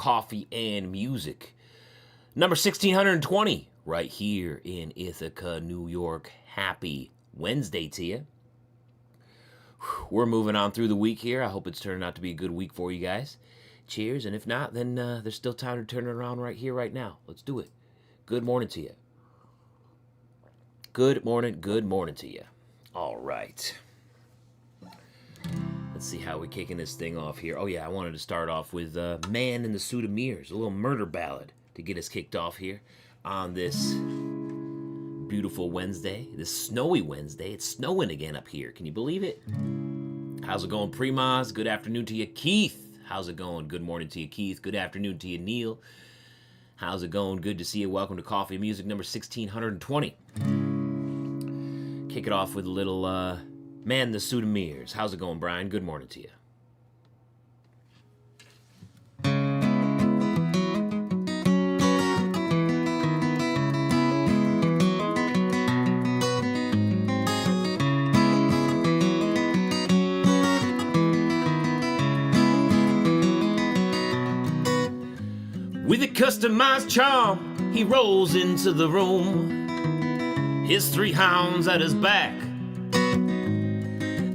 coffee and music. Number 1620, right here in Ithaca, New York. Happy Wednesday to you. We're moving on through the week here. I hope it's turning out to be a good week for you guys. Cheers, and if not, then there's still time to turn it around right here, right now. Let's do it. Good morning to you. Good morning to you. All right. Let's see how we're kicking this thing off here. Oh, yeah, I wanted to start off with Man in the Suit of Mirrors, a little murder ballad to get us kicked off here on this beautiful Wednesday, this snowy Wednesday. It's snowing again up here. Can you believe it? How's it going, Primas? Good afternoon to you, Keith. How's it going? Good morning to you, Keith. Good afternoon to you, Neil. How's it going? Good to see you. Welcome to Coffee and Music number 1620. Kick it off with a little Man in the Suit of Mirrors. How's it going, Brian? Good morning to you. With a customized charm, he rolls into the room, his 3 hounds at his back.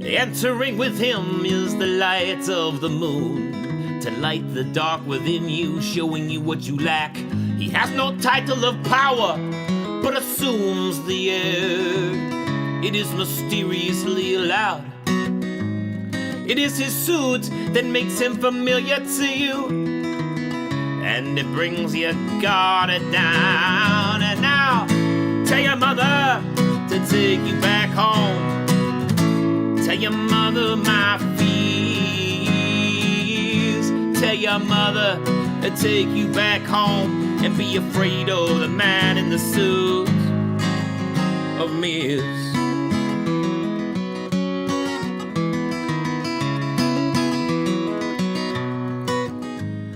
Entering with him is the light of the moon, to light the dark within you, showing you what you lack. He has no title of power, but assumes the air. It is mysteriously allowed. It is his suit that makes him familiar to you, and it brings you guarded down. And now, tell your mother to take you back home. Tell your mother my fears. Tell your mother to take you back home, and be afraid of the man in the suit of mirrors.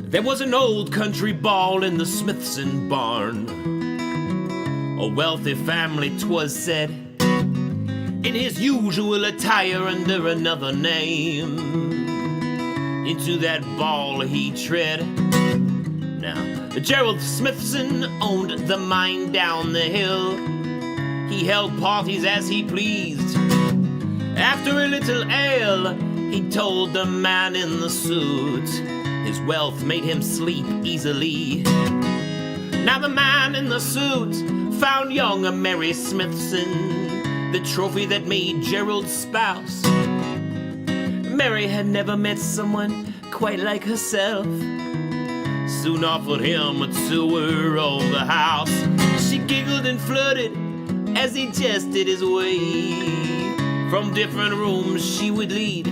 There was an old country ball in the Smithson barn. A wealthy family, 'twas said, in his usual attire under another name. Into that ball he tread. Now, Gerald Smithson owned the mine down the hill. He held parties as he pleased. After a little ale, he told the man in the suit his wealth made him sleep easily. Now the man in the suit found young Mary Smithson, the trophy that made Gerald's spouse. Mary had never met someone quite like herself. Soon offered him a tour of the house. She giggled and flirted as he jested his way. From different rooms she would lead,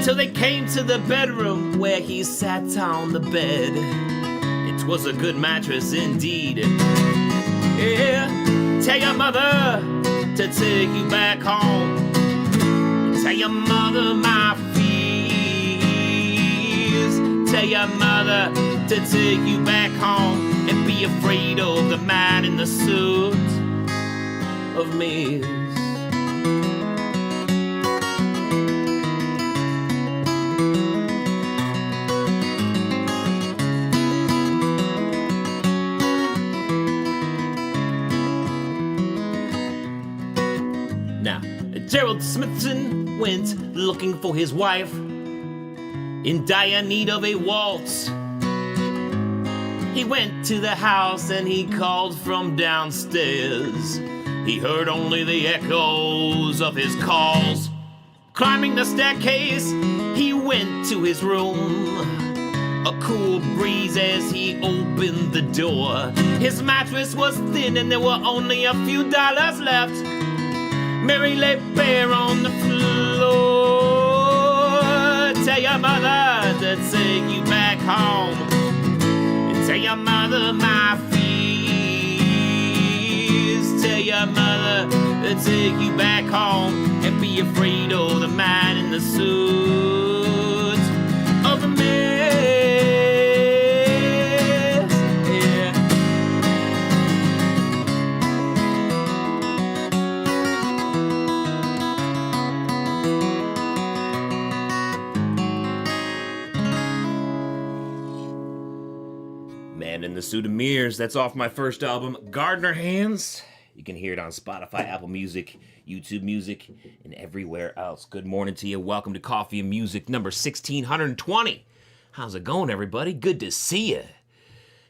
till they came to the bedroom where he sat on the bed. It was a good mattress indeed. Yeah, tell your mother to take you back home. Tell your mother my fears. Tell your mother to take you back home, and be afraid of the man in the suit of mirrors. Gerald Smithson went looking for his wife, in dire need of a waltz. He went to the house and he called from downstairs. He heard only the echoes of his calls. Climbing the staircase, he went to his room. A cool breeze as he opened the door. His mattress was thin and there were only a few dollars left. Mary lay bare on the floor. Tell your mother to take you back home. Tell your mother my fears. Tell your mother to take you back home, and be afraid of the man in the suit of the mirrors. Yeah. Man in the Suit of Mirrors, that's off my first album, Gardener Hands. You can hear it on Spotify, Apple Music, YouTube Music, and everywhere else. Good morning to you. Welcome to Coffee and Music number 1620. How's it going, everybody? Good to see you.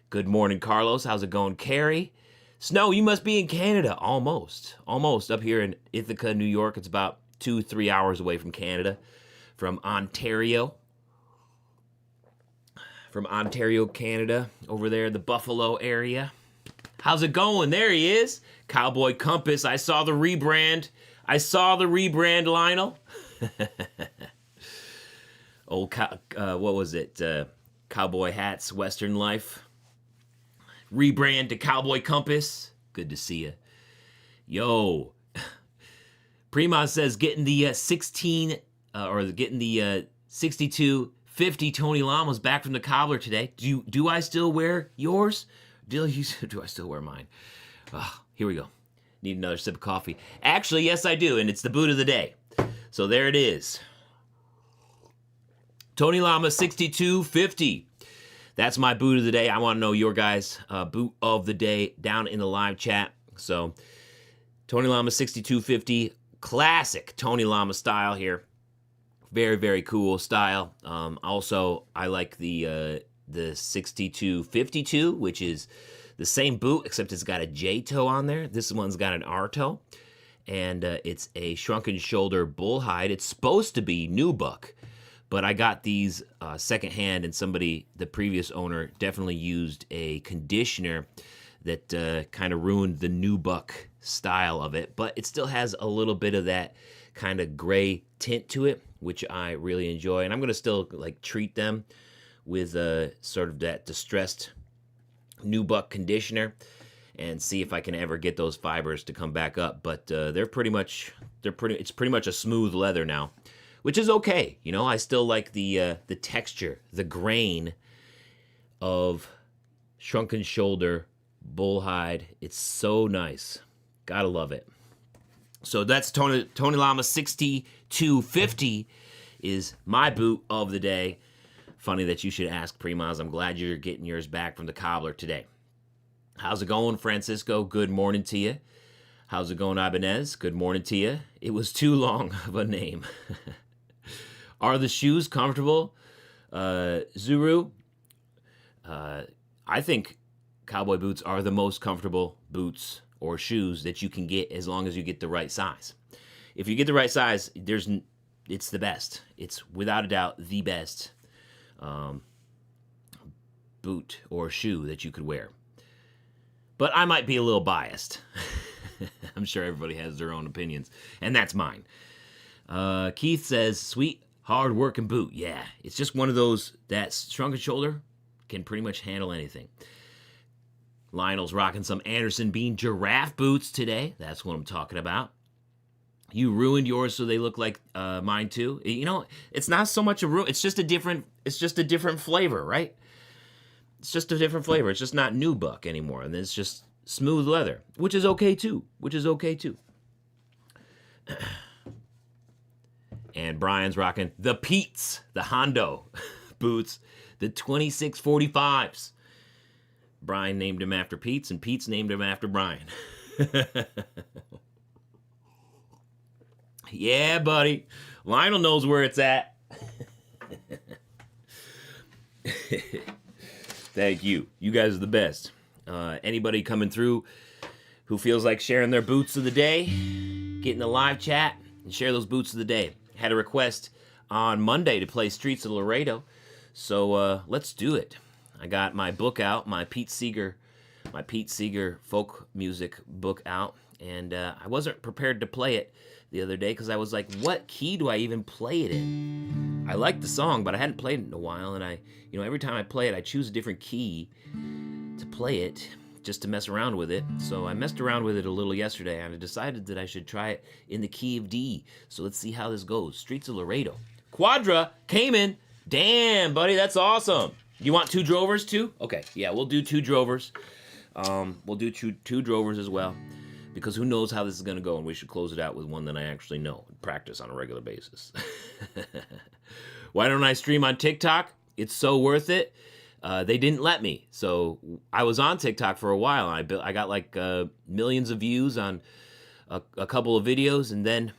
Good morning, Carlos. How's it going, Carrie? Snow, you must be in Canada. Almost. Almost. Up here in Ithaca, New York. It's about 2-3 hours away from Canada, from Ontario. From Ontario, Canada, over there, the Buffalo area. How's it going? There he is. Cowboy Compass. I saw the rebrand. Lionel. What was it? Cowboy hats, Western Life. Rebrand to Cowboy Compass. Good to see you. Yo. Prima says getting the 6250 Tony Llamas back from the cobbler today. Do I still wear yours? Do I still wear mine? Here we go. Need another sip of coffee. Actually, yes, I do, and it's the boot of the day. So there it is. Tony Llama 6250. That's my boot of the day. I want to know your guys' boot of the day down in the live chat. So Tony Llama 6250, classic Tony Llama style here. Very, very cool style. Also, I like the 6252, which is the same boot, except it's got a J toe on there. This one's got an R toe, and it's a shrunken shoulder bull hide. It's supposed to be nubuck, but I got these secondhand, and the previous owner, definitely used a conditioner that kind of ruined the nubuck style of it, but it still has a little bit of that kind of gray tint to it, which I really enjoy. And I'm going to still treat them with sort of that distressed nubuck conditioner and see if I can ever get those fibers to come back up. But it's pretty much a smooth leather now, which is okay. You know, I still like the texture, the grain of shrunken shoulder bull hide. It's so nice. Gotta love it. So that's Tony Llama 6250 is my boot of the day. Funny that you should ask, Primaz. I'm glad you're getting yours back from the cobbler today. How's it going, Francisco? Good morning to you. How's it going, Ibanez? Good morning to you. It was too long of a name. Are the shoes comfortable? Zuru? I think cowboy boots are the most comfortable boots or shoes that you can get as long as you get the right size. If you get the right size, it's the best. It's without a doubt the best boot or shoe that you could wear. But I might be a little biased. I'm sure everybody has their own opinions, and that's mine. Keith says, sweet, hard-working boot. Yeah, it's just one of those that shrunken shoulder can pretty much handle anything. Lionel's rocking some Anderson Bean giraffe boots today. That's what I'm talking about. You ruined yours so they look like mine too. You know, it's not so much a ruin. It's just a different flavor, right? It's just a different flavor. It's just not nubuck anymore, and it's just smooth leather, which is okay too. And Brian's rocking the Pete's, the Hondo boots, the 2645s. Brian named him after Pete's, and Pete's named him after Brian. Yeah, buddy. Lionel knows where it's at. Thank you. You guys are the best. Anybody coming through who feels like sharing their boots of the day, get in the live chat and share those boots of the day. Had a request on Monday to play Streets of Laredo, so let's do it. I got my book out, my Pete Seeger folk music book out, and I wasn't prepared to play it the other day because I was like, what key do I even play it in? I liked the song, but I hadn't played it in a while, and every time I play it, I choose a different key to play it just to mess around with it. So I messed around with it a little yesterday, and I decided that I should try it in the key of D. So let's see how this goes. Streets of Laredo. Quadra, Cayman. Damn, buddy, that's awesome. You want two drovers too? Okay, yeah, we'll do two drovers. We'll do two drovers as well, because who knows how this is going to go, and we should close it out with one that I actually know and practice on a regular basis. Why don't I stream on TikTok? It's so worth it. they didn't let me. So I was on TikTok for a while. And I got like millions of views on a couple of videos, and then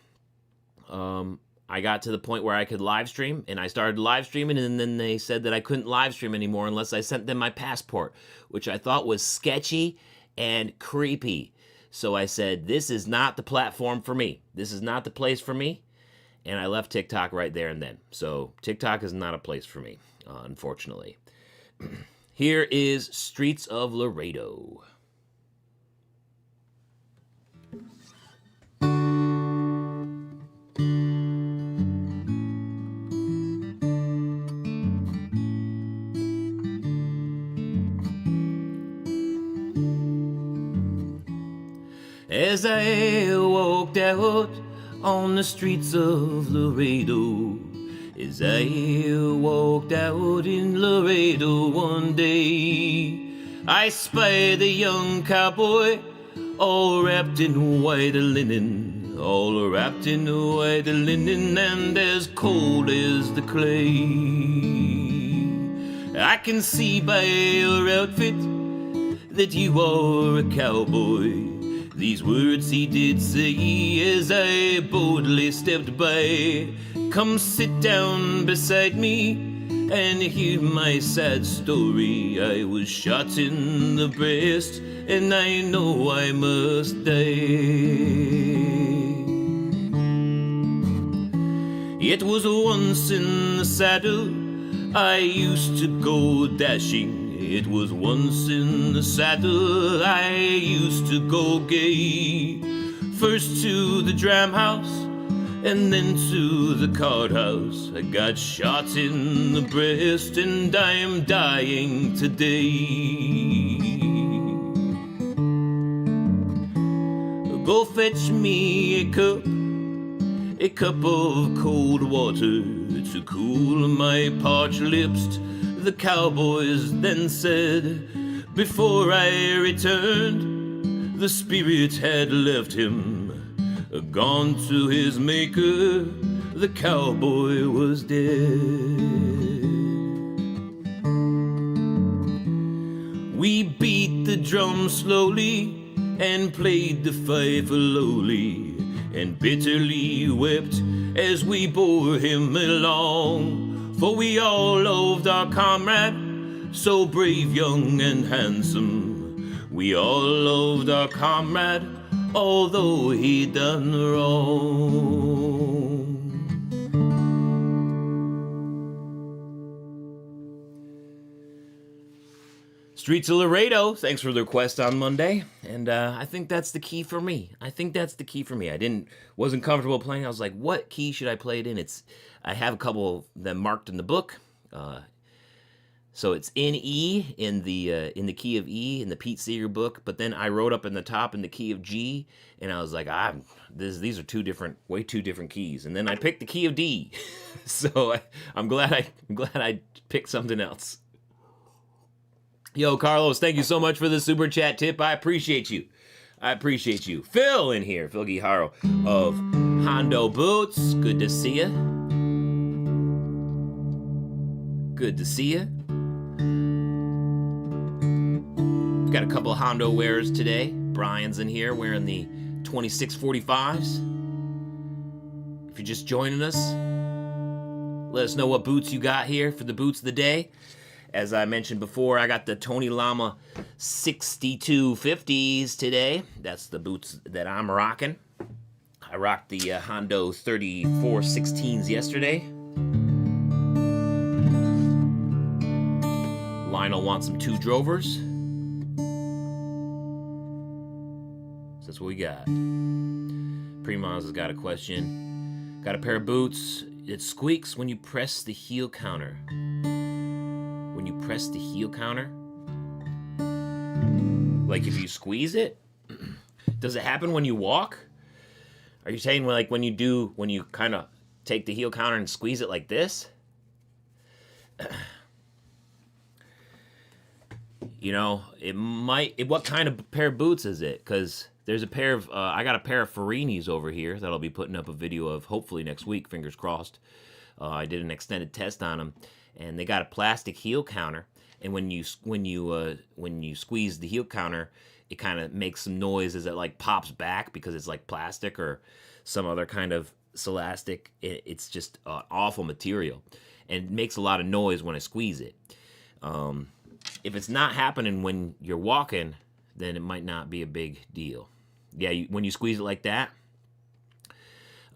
I got to the point where I could live stream, and I started live streaming, and then they said that I couldn't live stream anymore unless I sent them my passport, which I thought was sketchy and creepy. So I said, this is not the platform for me. This is not the place for me. And I left TikTok right there and then. So TikTok is not a place for me, unfortunately. Here is Streets of Laredo. As I walked out on the streets of Laredo, as I walked out in Laredo one day, I spied a young cowboy all wrapped in white linen, all wrapped in white linen and as cold as the clay. I can see by your outfit that you are a cowboy. These words he did say as I boldly stepped by. Come sit down beside me and hear my sad story. I was shot in the breast and I know I must die. It was once in the saddle I used to go dashing. It was once in the saddle I used to go gay. First to the dram house and then to the card house. I got shot in the breast and I'm dying today. Go fetch me a cup of cold water to cool my parched lips, the cowboys then said. Before I returned, the spirit had left him, gone to his maker, the cowboy was dead. We beat the drum slowly and played the fife lowly, and bitterly wept as we bore him along. For we all loved our comrade, so brave, young, and handsome. We all loved our comrade, although he done wrong. Streets of Laredo, thanks for the request on Monday, and I think that's the key for me. I wasn't comfortable playing. I was like, what key should I play it in? I have a couple of them marked in the book, so it's in E, in the key of E in the Pete Seeger book. But then I wrote up in the top in the key of G, and I was like, these are way two different keys. And then I picked the key of D, so I'm glad I picked something else. Yo, Carlos, thank you so much for the super chat tip. I appreciate you. Phil in here, Phil Guijaro of Hondo Boots. Good to see you. Got a couple of Hondo wearers today. Brian's in here wearing the 2645s. If you're just joining us, let us know what boots you got here for the boots of the day. As I mentioned before, I got the Tony Lama 6250s today. That's the boots that I'm rocking. I rocked the Hondo 3416s yesterday. Lionel wants some two drovers. So that's what we got. Primaz has got a question. Got a pair of boots. It squeaks when you press the heel counter. When you press the heel counter? Like if you squeeze it? Does it happen when you walk? Are you saying like when you kind of take the heel counter and squeeze it like this? You know, what kind of pair of boots is it? Because there's a pair of, I got a pair of Farinis over here that I'll be putting up a video of hopefully next week, fingers crossed. I did an extended test on them. And they got a plastic heel counter, and when you squeeze the heel counter, it kind of makes some noise as it like pops back because it's like plastic or some other kind of celastic. It's just an awful material, and it makes a lot of noise when I squeeze it. If it's not happening when you're walking, then it might not be a big deal. Yeah, when you squeeze it like that,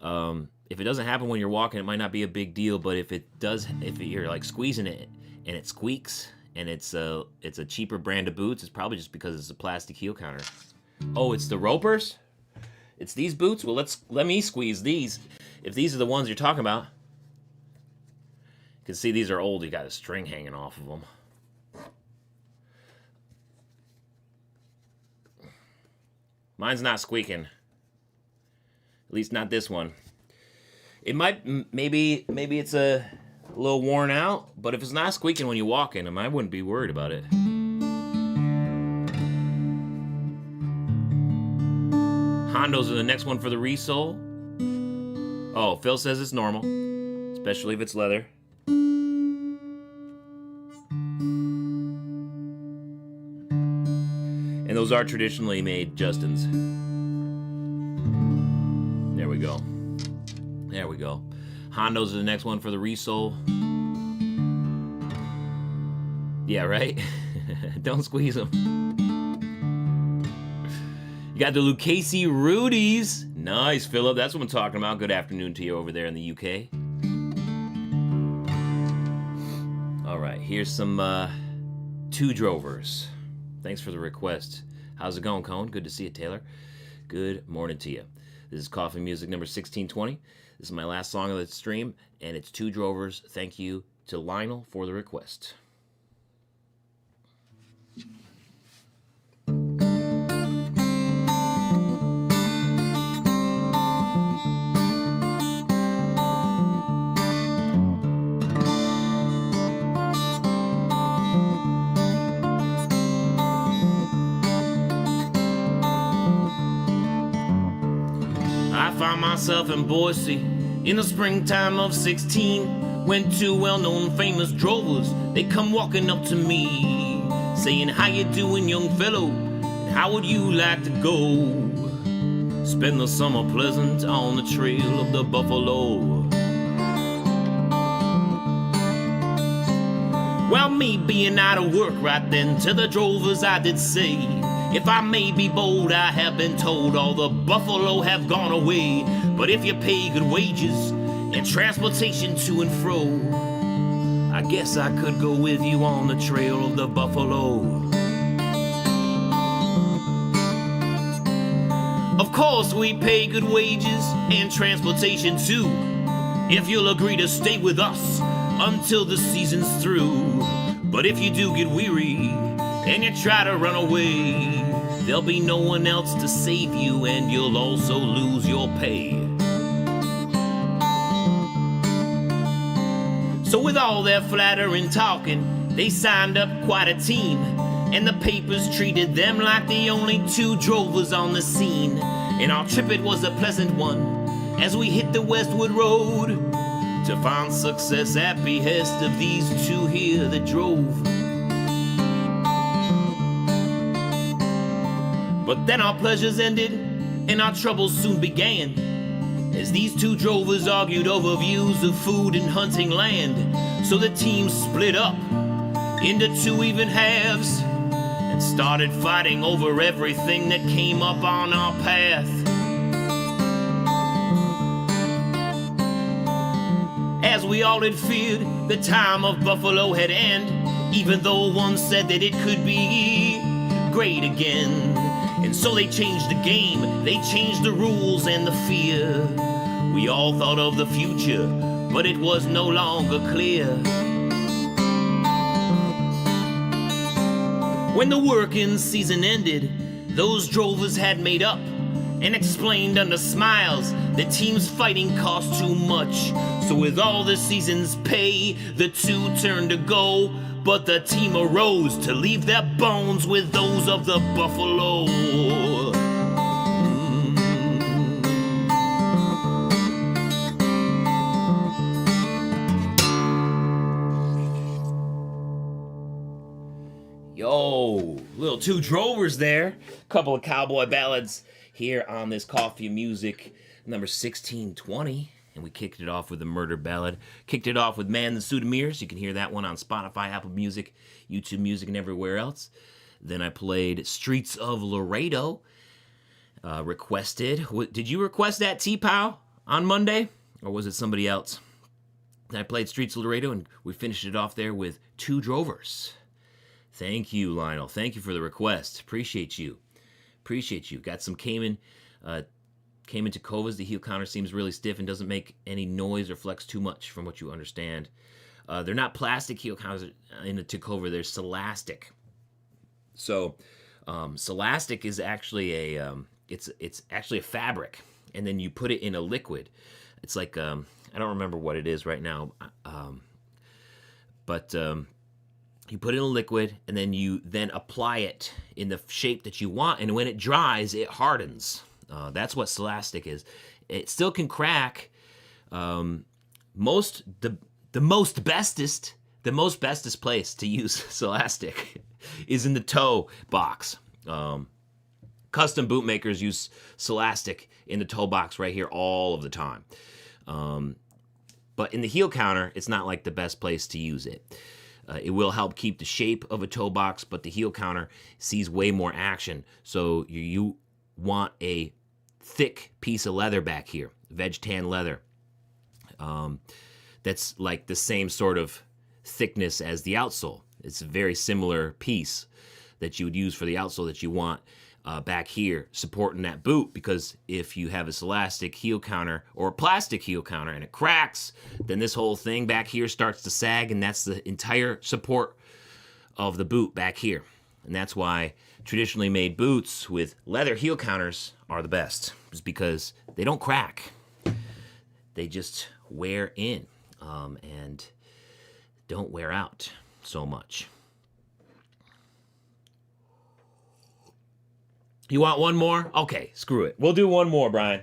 if it doesn't happen when you're walking, it might not be a big deal. But if it does, if you're like squeezing it and it squeaks, and it's a cheaper brand of boots, it's probably just because it's a plastic heel counter. Oh, it's the Ropers? It's these boots? Well, let me squeeze these. If these are the ones you're talking about. You can see these are old. You got a string hanging off of them. Mine's not squeaking. At least not this one. It might, maybe it's a little worn out, but if it's not squeaking when you walk in them, I wouldn't be worried about it. Hondos are the next one for the resole. Oh, Phil says it's normal, especially if it's leather. And those are traditionally made Justins. There we go. There we go. Hondos are the next one for the resole. Yeah, right? Don't squeeze them. You got the Lucchese Rudies. Nice, Philip. That's what I'm talking about. Good afternoon to you over there in the UK. All right, here's some two drovers. Thanks for the request. How's it going, Cone? Good to see you, Taylor. Good morning to you. This is Coffee Music number 1620. This is my last song of the stream, and it's Two Drovers. Thank you to Lionel for the request. I found myself in Boise in the springtime of 16, when two well-known famous drovers, they come walking up to me, saying, "How you doing, young fellow? And how would you like to go spend the summer pleasant on the trail of the buffalo?" Well, me being out of work right then, to the drovers I did say, "If I may be bold, I have been told all the buffalo have gone away. But if you pay good wages and transportation to and fro, I guess I could go with you on the trail of the buffalo." Of course we pay good wages and transportation too, if you'll agree to stay with us until the season's through. But if you do get weary and you try to run away, there'll be no one else to save you, and you'll also lose your pay. So with all their flattering talking, they signed up quite a team, and the papers treated them like the only two drovers on the scene. And our trip, it was a pleasant one, as we hit the Westwood Road to find success at behest of these two here that drove. But then our pleasures ended, and our troubles soon began, as these two drovers argued over views of food and hunting land. So the team split up into two even halves and started fighting over everything that came up on our path. As we all had feared, the time of buffalo had ended, even though one said that it could be great again. And so they changed the game, they changed the rules and the fear. We all thought of the future, but it was no longer clear. When the working season ended, those drovers had made up and explained under smiles that teams fighting cost too much. So with all the season's pay, the two turned to go, but the team arose to leave their bones with those of the buffalo. Yo, little two drovers there. Couple of cowboy ballads here on this Coffee Music number 1620. And we kicked it off with a murder ballad. Kicked it off with Man the Suit of Mirrors. You can hear that one on Spotify, Apple Music, YouTube Music, and everywhere else. Then I played Streets of Laredo. Requested. Did you request that, T-Pow, on Monday? Or was it somebody else? And I played Streets of Laredo, and we finished it off there with Two Drovers. Thank you, Lionel. Thank you for the request. Appreciate you. Got some Cayman Tacovas. The heel counter seems really stiff and doesn't make any noise or flex too much from what you understand. They're not plastic heel counters in the Tacova. They're Celastic. So, Celastic is actually it's actually a fabric, and then you put it in a liquid. It's like, I don't remember what it is right now, but you put it in a liquid, and then you apply it in the shape that you want, and when it dries, it hardens. That's what Celastic is. It still can crack. The most bestest place to use Celastic is in the toe box. Custom bootmakers use Celastic in the toe box right here all of the time. But in the heel counter, it's not like the best place to use it. It will help keep the shape of a toe box, but the heel counter sees way more action. So you want a thick piece of leather back here, veg tan leather. That's like the same sort of thickness as the outsole. It's a very similar piece that you would use for the outsole that you want back here supporting that boot, because if you have a Celastic heel counter or a plastic heel counter and it cracks, then this whole thing back here starts to sag, and that's the entire support of the boot back here. And that's why traditionally made boots with leather heel counters are the best, is because they don't crack. They just wear in and don't wear out so much. You want one more? Okay, screw it. We'll do one more, Brian.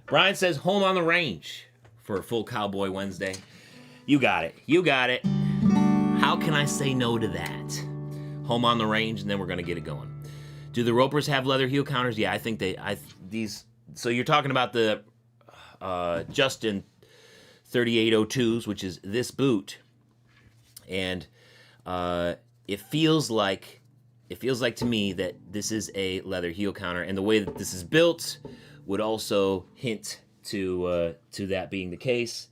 Brian says home on the range for a full Cowboy Wednesday. You got it. How can I say no to that? Home on the range, and then we're going to get it going. Do the Ropers have leather heel counters? Yeah, I think these. So you're talking about the Justin 3802s, which is this boot. And it feels like to me that this is a leather heel counter, and the way that this is built would also hint to that being the case,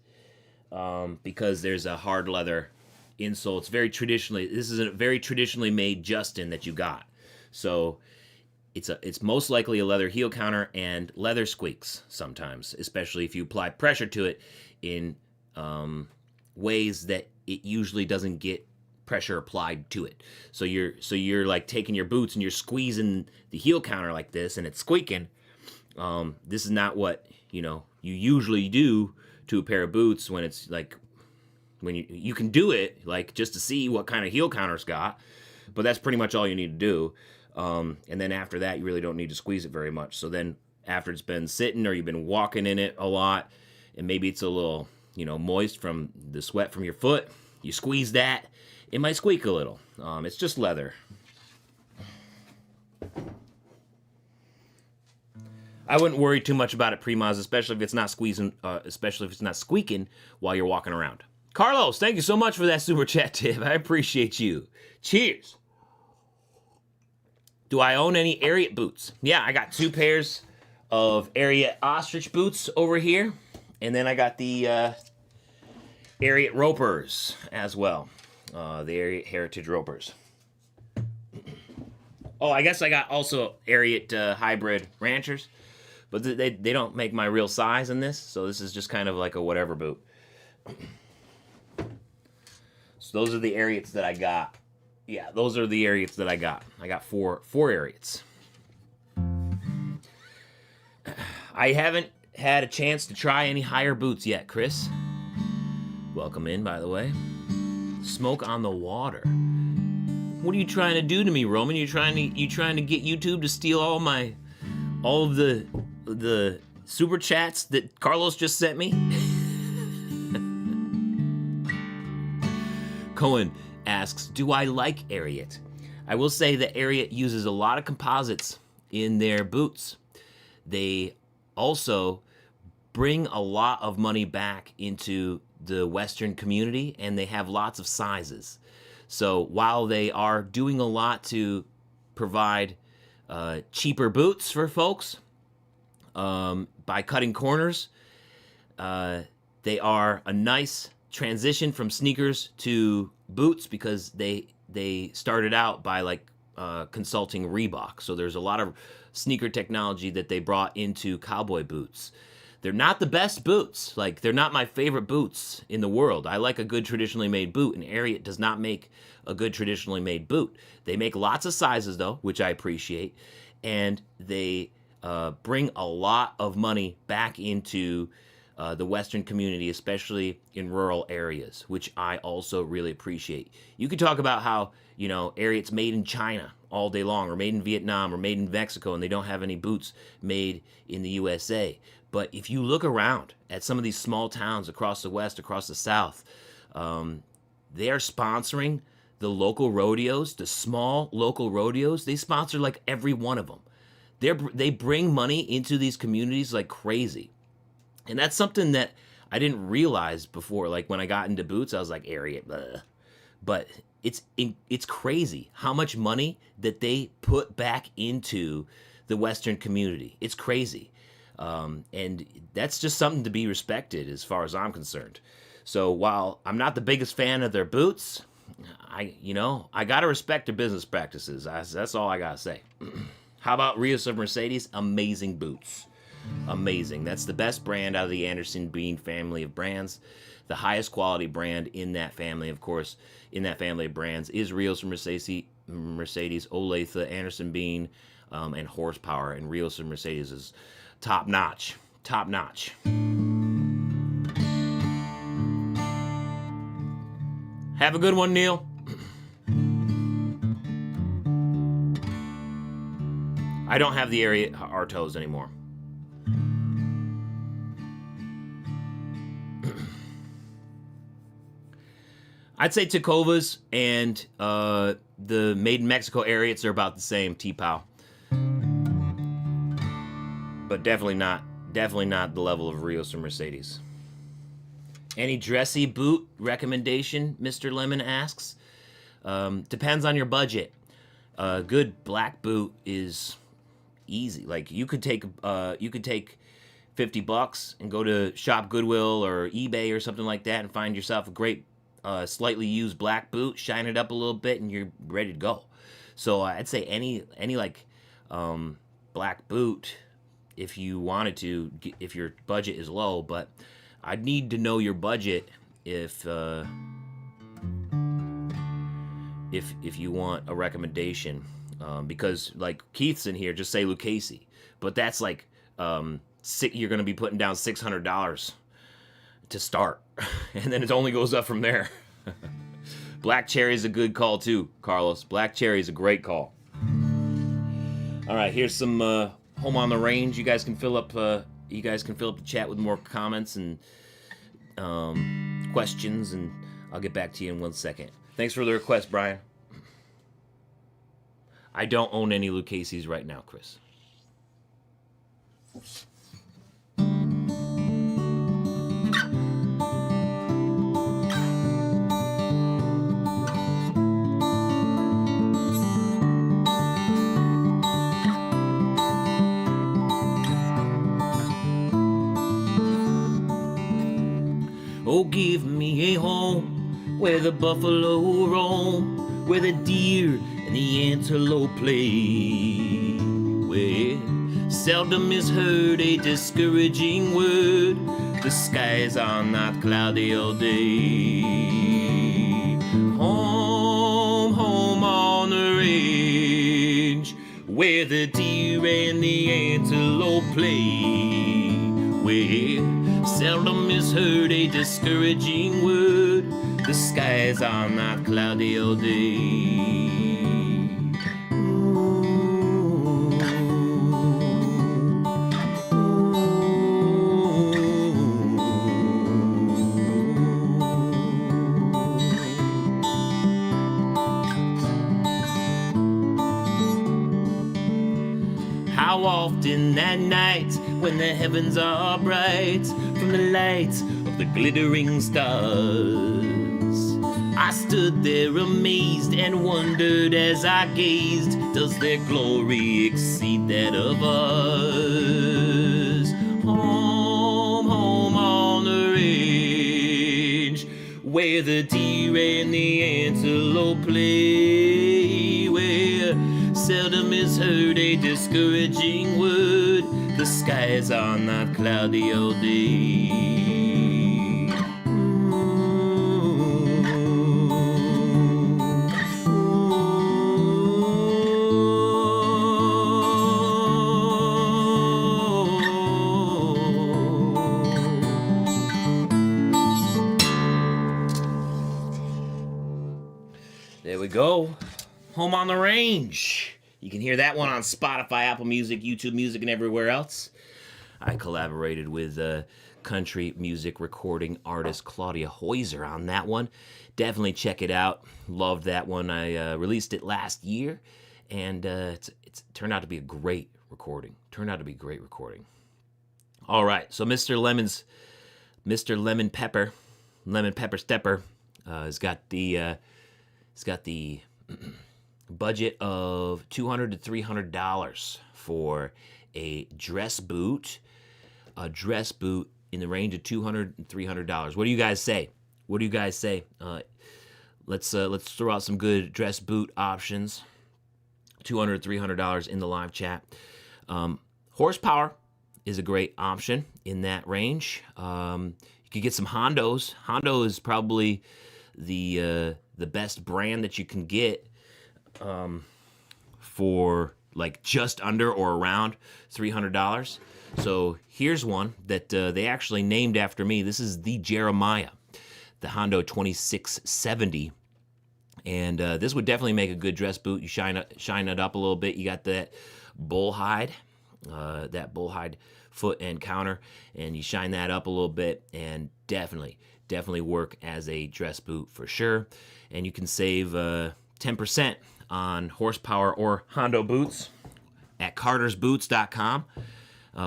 because there's a hard leather insole. This is a very traditionally made Justin that you got, so it's most likely a leather heel counter, and leather squeaks sometimes, especially if you apply pressure to it in ways that it usually doesn't get pressure applied to it. So you're like taking your boots and you're squeezing the heel counter like this, and it's squeaking. This is not what you usually do to a pair of boots when it's like, when you can do it like just to see what kind of heel counter's got, but that's pretty much all you need to do. And then after that, you really don't need to squeeze it very much. So then after it's been sitting, or you've been walking in it a lot, and maybe it's a little moist from the sweat from your foot, you squeeze that, it might squeak a little. It's just leather. I wouldn't worry too much about it, Primaz, especially if it's not squeaking while you're walking around. Carlos, thank you so much for that super chat tip. I appreciate you. Cheers. Do I own any Ariat boots? Yeah, I got 2 pairs of Ariat ostrich boots over here, and then I got the Ariat Ropers as well. The Ariat Heritage Ropers. Oh, I guess I got also Ariat Hybrid Ranchers, but they don't make my real size in this, so this is just kind of like a whatever boot. So those are the Ariats that I got. Yeah, those are the Ariats that I got. I got four Ariats. I haven't had a chance to try any higher boots yet, Chris. Welcome in, by the way. Smoke on the water. What are you trying to do to me, Roman? You trying to get YouTube to steal all of the super chats that Carlos just sent me? Cohen asks, do I like Ariat? I will say the area uses a lot of composites in their boots. They also bring a lot of money back into the Western community, and they have lots of sizes. So while they are doing a lot to provide cheaper boots for folks by cutting corners, they are a nice transition from sneakers to boots because they started out by like consulting Reebok. So there's a lot of sneaker technology that they brought into cowboy boots. They're not the best boots. Like, they're not my favorite boots in the world. I like a good traditionally made boot, and Ariat does not make a good traditionally made boot. They make lots of sizes, though, which I appreciate, and they bring a lot of money back into the Western community, especially in rural areas, which I also really appreciate. You could talk about how, you know, Ariat's made in China all day long, or made in Vietnam, or made in Mexico, and they don't have any boots made in the USA. But if you look around at some of these small towns across the West, across the South, they are sponsoring the local rodeos, the small local rodeos. They sponsor like every one of them. They bring money into these communities like crazy. And that's something that I didn't realize before. Like, when I got into boots, I was like, Ariat, blah. But it's crazy how much money that they put back into the Western community. It's crazy. And that's just something to be respected as far as I'm concerned. So while I'm not the biggest fan of their boots, I gotta respect their business practices. That's all I gotta say. How about Rios of Mercedes? Amazing boots. Amazing. That's the best brand out of the Anderson Bean family of brands. The highest quality brand in that family, of course, in that family of brands is Rios of Mercedes, Olathe, Anderson Bean, and Horsepower. And Rios of Mercedes is top notch. Top notch. Have a good one, Neil. I don't have the Ariat Artos anymore. I'd say Tacovas and the Made in Mexico Ariats are about the same, T-Pow. But definitely not the level of Rios or Mercedes. Any dressy boot recommendation, Mr. Lemon asks? Depends on your budget. A good black boot is easy. Like, you could take $50 and go to Shop Goodwill or eBay or something like that and find yourself a great slightly used black boot, shine it up a little bit, and you're ready to go. So I'd say any like black boot, if you wanted to, if your budget is low. But I'd need to know your budget if you want a recommendation, because like Keith's in here, just say Lucchese, but that's like you're going to be putting down $600 to start, and then it only goes up from there. Black Cherry is a good call too, Carlos. Black Cherry is a great call. All right, here's some Home on the Range. You guys can fill up the chat with more comments and questions, and I'll get back to you in 1 second. Thanks for the request, Brian. I don't own any Lucchese's right now, Chris. Oh, give me a home where the buffalo roam, where the deer and the antelope play, where seldom is heard a discouraging word, the skies are not cloudy all day. Home, home on the range, where the deer and the antelope play, where seldom is heard a discouraging word, the skies are not cloudy all day. How often at night, when the heavens are bright from the light of the glittering stars, I stood there amazed and wondered as I gazed, does their glory exceed that of us? Home, home on the range, where the deer and the antelope play, where seldom is heard a discouraging word, the skies are not cloudy all day. There we go. Home on the Range. You can hear that one on Spotify, Apple Music, YouTube Music, and everywhere else. I collaborated with country music recording artist Claudia Heuser on that one. Definitely check it out. Loved that one. I released it last year, and it's turned out to be a great recording. All right, so Mr. Lemon Pepper Stepper has got the budget of $200 to $300 for a dress boot in the range of $200 to $300. What do you guys say? Let's throw out some good dress boot options. $200 to $300 in the live chat. Horsepower is a great option in that range. You could get some Hondos. Hondo is probably the best brand that you can get for like just under or around $300. So here's one that they actually named after me. This is the Jeremiah, the Hondo 2670. And this would definitely make a good dress boot. You shine it up a little bit. You got that bull hide foot and counter, and you shine that up a little bit, and definitely work as a dress boot for sure. And you can save 10% on horsepower or Hondo boots at cartersboots.com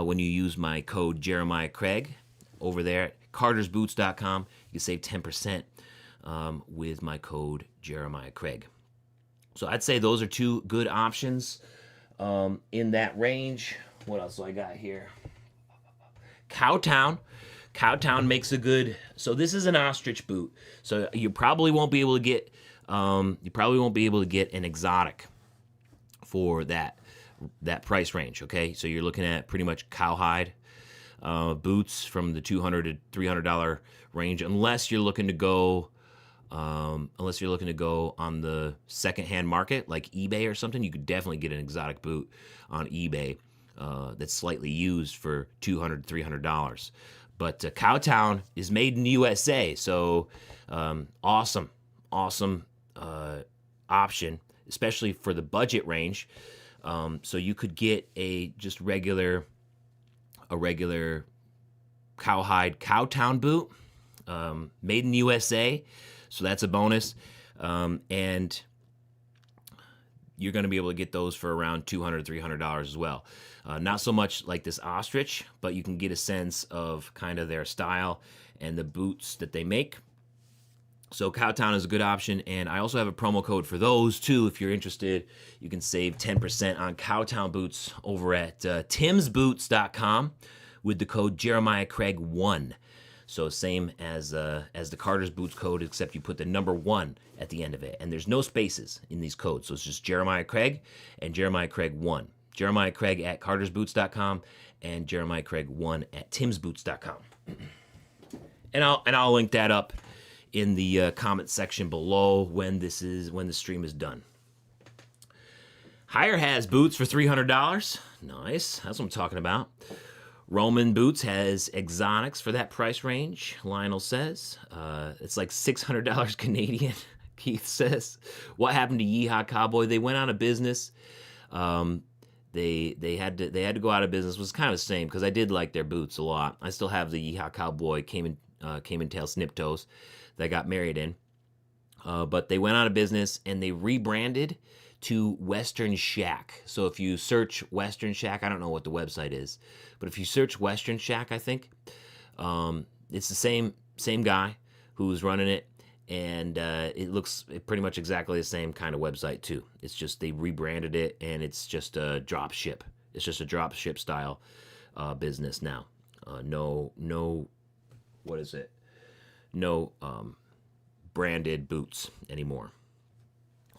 when you use my code Jeremiah Craig over there at cartersboots.com. You save 10% with my code Jeremiah Craig. So I'd say those are two good options in that range. What else do I got here? Cowtown makes a good. So this is an ostrich boot. So you probably won't be able to get an exotic for that price range. Okay, so you're looking at pretty much cowhide boots from the $200 to $300 range, unless you're looking to go on the secondhand market like eBay or something. You could definitely get an exotic boot on eBay that's slightly used for $200 to $300. But Cowtown is made in the USA, so awesome option, especially for the budget range. So you could get a regular cowhide Cowtown boot, made in the USA. So that's a bonus, and you're going to be able to get those for around $200 to $300 as well. Not so much like this ostrich, but you can get a sense of kind of their style and the boots that they make. So Cowtown is a good option, and I also have a promo code for those too. If you're interested, you can save 10% on Cowtown boots over at timsboots.com with the code Jeremiah Craig 1. So same as the Carter's Boots code, except you put the number 1 at the end of it, and there's no spaces in these codes. So it's just Jeremiah Craig and Jeremiah Craig 1. Jeremiah Craig at cartersboots.com and Jeremiah Craig 1 at timsboots.com. And I'll link that up in the comment section below when the stream is done. Hire has boots for $300. Nice, that's what I'm talking about. Roman Boots has exotics for that price range, Lionel says. It's like $600 Canadian, Keith says. What happened to Yeehaw Cowboy? They went out of business. They had to go out of business. It was kind of the same because I did like their boots a lot. I still have the Yeehaw Cowboy Cayman Tail Snip Toes that I got married in. But they went out of business and they rebranded to Western Shack. So if you search Western Shack, I don't know what the website is, but if you search Western Shack, I think it's the same guy who's running it, and it looks pretty much exactly the same kind of website too. It's just they rebranded it, and it's just a drop ship. It's just a drop ship style business now. No, what is it? No branded boots anymore.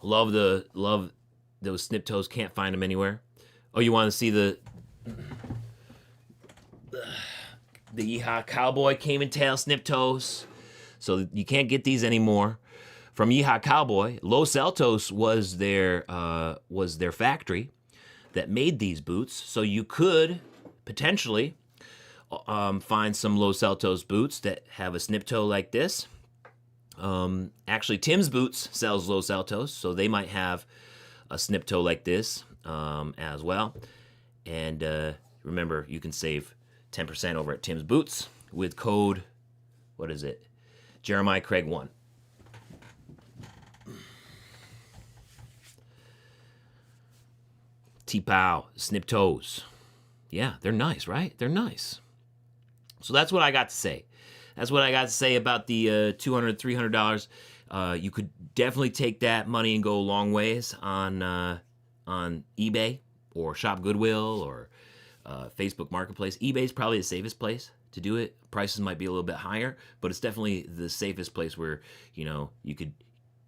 Love those snip toes. Can't find them anywhere. Oh, you want to see the Yeehaw Cowboy Cayman tail snip toes? So you can't get these anymore from Yeehaw Cowboy. Los Altos was their factory that made these boots. So you could potentially find some Los Altos boots that have a snip toe like this. Actually, Tim's Boots sells Los Altos, so they might have a snip toe like this as well. And remember, you can save 10% over at Tim's Boots with code, what is it? Jeremiah Craig 1. T-Pow, snip toes. Yeah, they're nice, right? They're nice. So that's what I got to say. That's what I got to say about the $200, $300. You could definitely take that money and go a long ways on eBay or Shop Goodwill or Facebook Marketplace. eBay's probably the safest place to do it. Prices might be a little bit higher, but it's definitely the safest place where, you could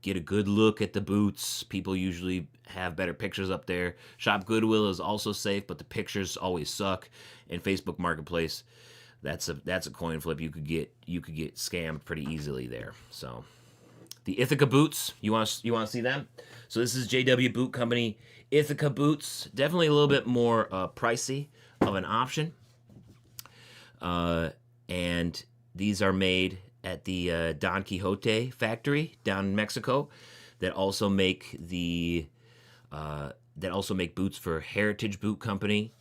get a good look at the boots. People usually have better pictures up there. Shop Goodwill is also safe, but the pictures always suck. And Facebook Marketplace, that's a coin flip. You could get scammed pretty easily there. So the Ithaca boots, you want to see them? So this is JW Boot Company Ithaca boots. Definitely a little bit more pricey of an option. And these are made at the Don Quixote factory down in Mexico that also make boots for Heritage Boot Company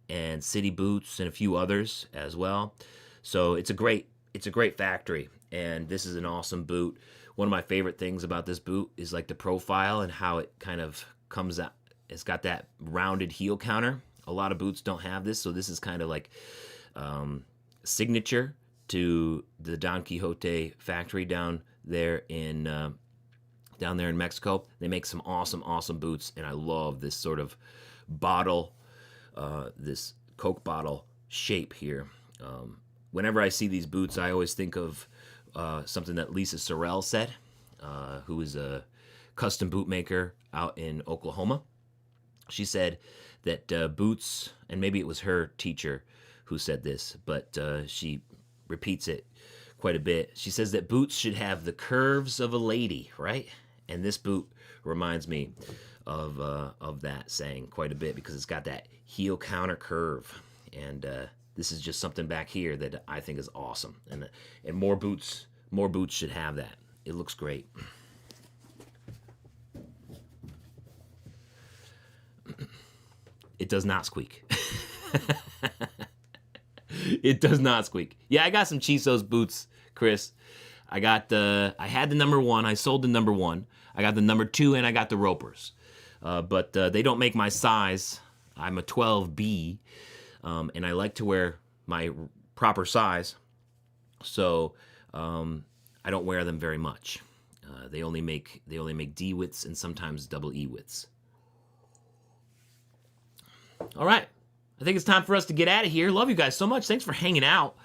and City Boots and a few others as well. So it's a great factory, and this is an awesome boot. One of my favorite things about this boot is like the profile and how it kind of comes out. It's got that rounded heel counter. A lot of boots don't have this, so this is kind of like signature to the Don Quixote factory down there in Mexico. They make some awesome boots, and I love this sort of bottle, this Coke bottle shape here. Whenever I see these boots, I always think of something that Lisa Sorrell said, who is a custom boot maker out in Oklahoma. She said that boots, and maybe it was her teacher who said this, but she repeats it quite a bit. She says that boots should have the curves of a lady, right? And this boot reminds me of that saying quite a bit because it's got that heel counter curve, and this is just something back here that I think is awesome, and more boots should have that. It looks great. It does not squeak. It does not squeak. Yeah, I got some Chisos boots, Chris. I had the number 1. I sold the number 1. I got the number 2, and I got the Ropers. But they don't make my size. I'm a 12B, and I like to wear my proper size. So I don't wear them very much. They only make D widths and sometimes double E widths. All right. I think it's time for us to get out of here. Love you guys so much. Thanks for hanging out.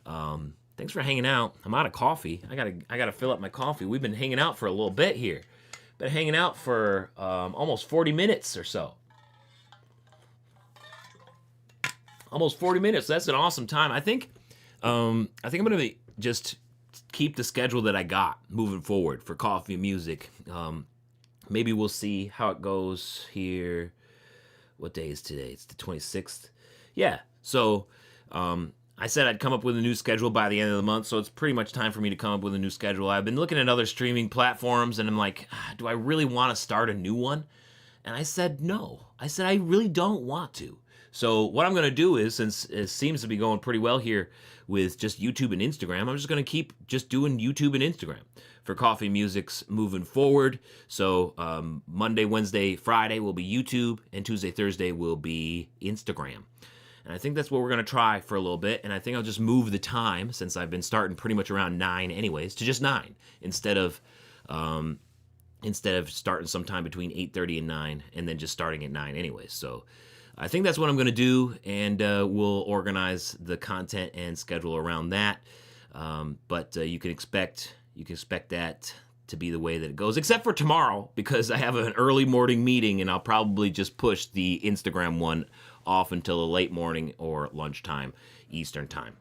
I'm out of coffee. I gotta fill up my coffee. We've been hanging out for a little bit here. Been hanging out for almost 40 minutes or so. Almost 40 minutes. That's an awesome time. I think I'm gonna just keep the schedule that I got moving forward for coffee and music. Maybe we'll see how it goes here. What day is today? It's the 26th. Yeah. So I said I'd come up with a new schedule by the end of the month, so it's pretty much time for me to come up with a new schedule. I've been looking at other streaming platforms, and I'm like, do I really want to start a new one? And I said, no. I said, I really don't want to. So what I'm going to do is, since it seems to be going pretty well here with just YouTube and Instagram, I'm just going to keep just doing YouTube and Instagram for Coffee Music's moving forward. So Monday, Wednesday, Friday will be YouTube, and Tuesday, Thursday will be Instagram. And I think that's what we're going to try for a little bit. And I think I'll just move the time, since I've been starting pretty much around 9 anyways, to just 9 instead of starting sometime between 8:30 and 9 and then just starting at 9 anyways. So I think that's what I'm going to do, and we'll organize the content and schedule around that. But you can expect that to be the way that it goes, except for tomorrow, because I have an early morning meeting, and I'll probably just push the Instagram one off until a late morning or lunchtime Eastern time.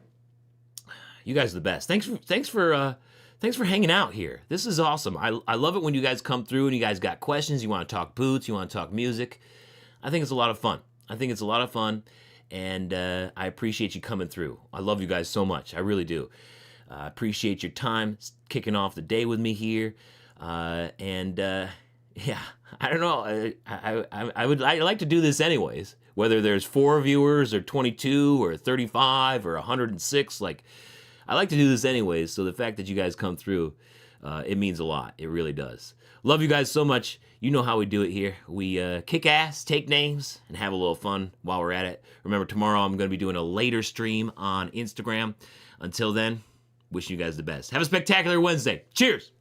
You guys are the best. Thanks for hanging out here. This is awesome. I love it when you guys come through and you guys got questions. You want to talk boots. You want to talk music. I think it's a lot of fun. And I appreciate you coming through. I love you guys so much. I really do. I appreciate your time kicking off the day with me here. Yeah, I don't know. I like to do this anyways, whether there's 4 viewers or 22 or 35 or 106. Like, I like to do this anyways. So the fact that you guys come through, it means a lot. It really does. Love you guys so much. You know how we do it here. We kick ass, take names, and have a little fun while we're at it. Remember, tomorrow I'm going to be doing a later stream on Instagram. Until then, wishing you guys the best. Have a spectacular Wednesday. Cheers!